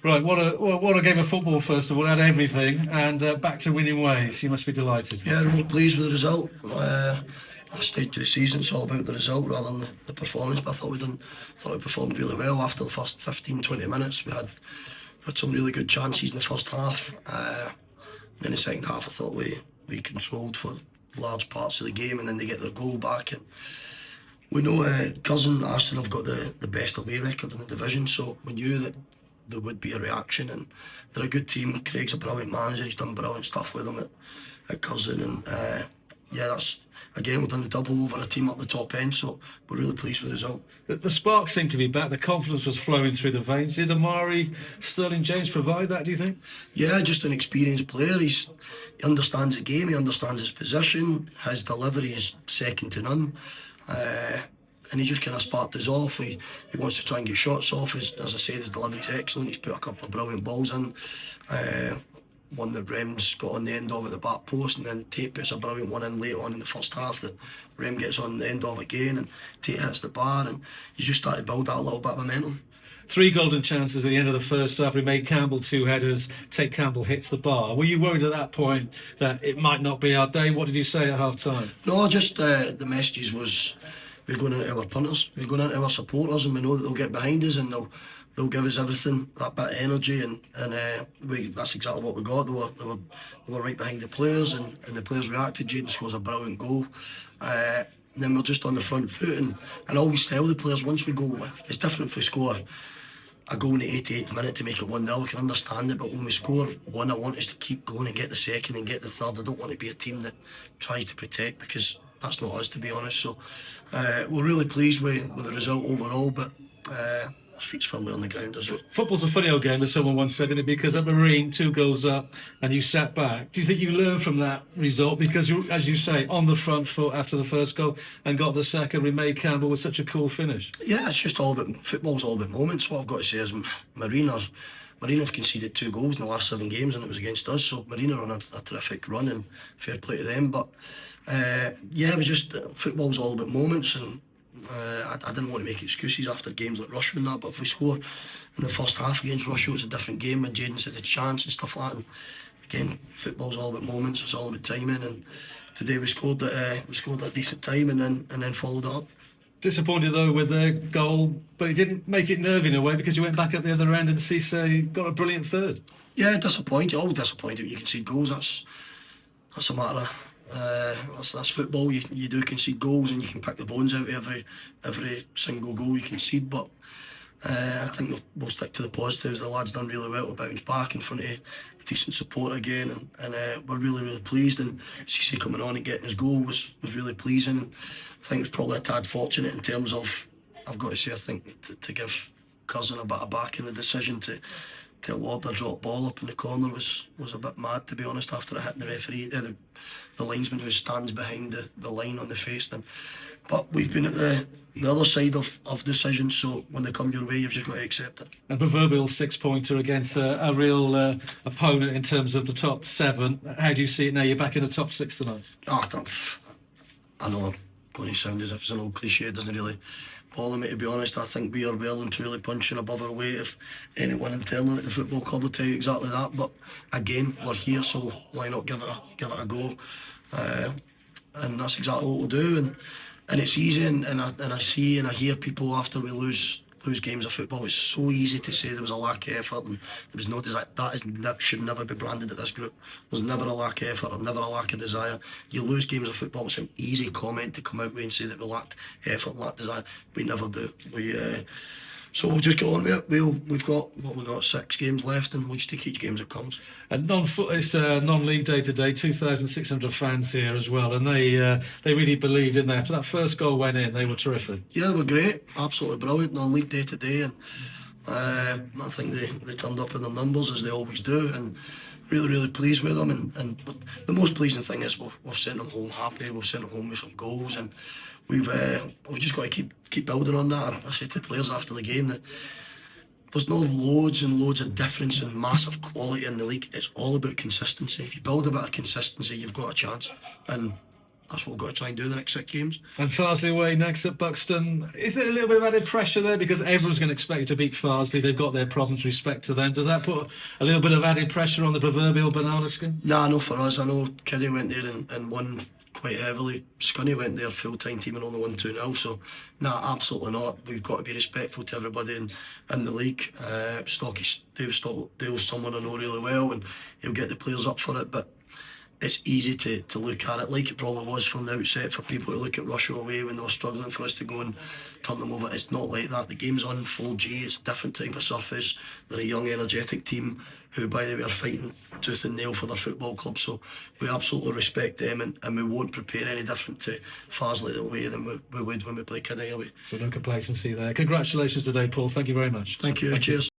Right, what a game of football, first of all, had everything, and back to winning ways. You must be delighted. Yeah, really pleased with the result. This stage of the season, it's all about the result rather than the performance. But I thought we performed really well after the first 15, 20 minutes. We had some really good chances in the first half. And in the second half, I thought we controlled for large parts of the game, and then they get their goal back. And we know Curzon, Ashton have got the best away record in the division, so we knew that there would be a reaction, and they're a good team. Craig's a brilliant manager, he's done brilliant stuff with them at Curzon, and yeah, that's again, we've done the double over a team up the top end, so we're really pleased with the result. The spark seemed to be back, the confidence was flowing through the veins. Did Amari, Sterling James provide that, do you think? Yeah, just an experienced player. He understands the game, he understands his position, his delivery is second to none. And he just kind of sparked us off. He wants to try and get shots off. As I said, his delivery's excellent. He's put a couple of brilliant balls in. One that Rem's got on the end of at the back post, and then Tate puts a brilliant one in late on in the first half that Rem gets on the end of again, and Tate hits the bar, and you just start to build that little bit of momentum. 3 golden chances at the end of the first half. We made Campbell 2 headers. Tate Campbell hits the bar. Were you worried at that point that it might not be our day? What did you say at half time? No, just the messages was we're going into our punters, we're going into our supporters, and we know that they'll get behind us and they'll give us everything, that bit of energy, and that's exactly what we got. They were right behind the players, and the players reacted. Jaden scores a brilliant goal. And then we're just on the front foot, and I always tell the players, once we go, it's different if we score a goal in the 88th minute to make it 1-0, we can understand it, but when we score one, I want us to keep going and get the second and get the third. I don't want to be a team that tries to protect, because that's not us, to be honest. So we're really pleased with the result overall, but our feet's firmly on the ground as well. Football's a funny old game, as someone once said, didn't it? Because at Marine, 2 goals up and you sat back. Do you think you learned from that result? Because you, as you say, on the front foot after the first goal and got the second, we made Campbell with such a cool finish. Yeah, it's just all about, football's all about moments. What I've got to say is Marine have conceded 2 goals in the last 7 games, and it was against us, so Marine are on a terrific run, and fair play to them. But yeah, it was just, football's all about moments, and I didn't want to make excuses after games like Russia and that, but if we score in the first half against Russia, it was a different game when Jaden's had a chance and stuff like that. And again, football's all about moments, it's all about timing, and today we scored at a decent time and then followed up. Disappointed though with the goal, but it didn't make it nervy in a way, because you went back up the other end and Cisse got a brilliant third. Yeah, disappointed. Always disappointed when you concede goals. That's a matter. That's football. You do concede goals, and you can pick the bones out of every single goal you concede. But I think we'll stick to the positives. The lads done really well to bounce back in front of decent support again, and we're really pleased. And Cisse coming on and getting his goal was really pleasing. And I think it's probably a tad fortunate in terms of, I've got to say, I think to give Curzon a bit of back in the decision to award a drop ball up in the corner was a bit mad, to be honest, after it hit the referee, the linesman who stands behind the line on the face. But we've been at the other side of decisions, so when they come your way, you've just got to accept it. And proverbial 6-pointer against a real opponent in terms of the top 7. How do you see it now? You're back in the top 6 tonight. I know I'm going to sound as if it's an old cliche. It doesn't really bother me, to be honest. I think we are well and truly punching above our weight. If anyone internally at the football club will tell you exactly that, but again, we're here, so why not give it a go? And that's exactly what we'll do. And it's easy, and I see and I hear people after we lose games of football. It's so easy to say there was a lack of effort and there was no desire. That should never be branded at this group. There's never a lack of effort or never a lack of desire. You lose games of football, it's an easy comment to come out with and say that we lacked effort, lacked desire. We never do. So we'll just get on with it. We've got 6 games left, and we'll just take each game as it comes. And it's non-league day today. 2,600 fans here as well, and they really believed in there. After that first goal went in, they were terrific. Yeah, they were great, absolutely brilliant. Non-league day today, and I think they turned up in their numbers as they always do, and really pleased with them. But the most pleasing thing is we've sent them home happy. We've sent them home with some goals, and we've just got to keep building on that. I said to the players after the game that there's no loads and loads of difference and massive quality in the league. It's all about consistency. If you build a bit of consistency, you've got a chance. And that's what we've got to try and do the next 6 games. And Farsley away next at Buxton. Is there a little bit of added pressure there? Because everyone's going to expect you to beat Farsley. They've got their problems, respect to them. Does that put a little bit of added pressure on the proverbial banana skin? Nah, no, for us, I know Caddis went there and won quite heavily. Scunny went there full-time team and only won 2-0, so nah, absolutely not. We've got to be respectful to everybody in the league. Dale's someone I know really well, and he'll get the players up for it, but it's easy to look at it like it probably was from the outset for people to look at Russia away when they were struggling for us to go and turn them over. It's not like that. The game's on full G. It's a different type of surface. They're a young, energetic team who, by the way, are fighting tooth and nail for their football club. So we absolutely respect them, and we won't prepare any different to Farsley away than we would when we play Caddis away. So no complacency there. Congratulations today, Paul. Thank you very much. Thank you. Cheers.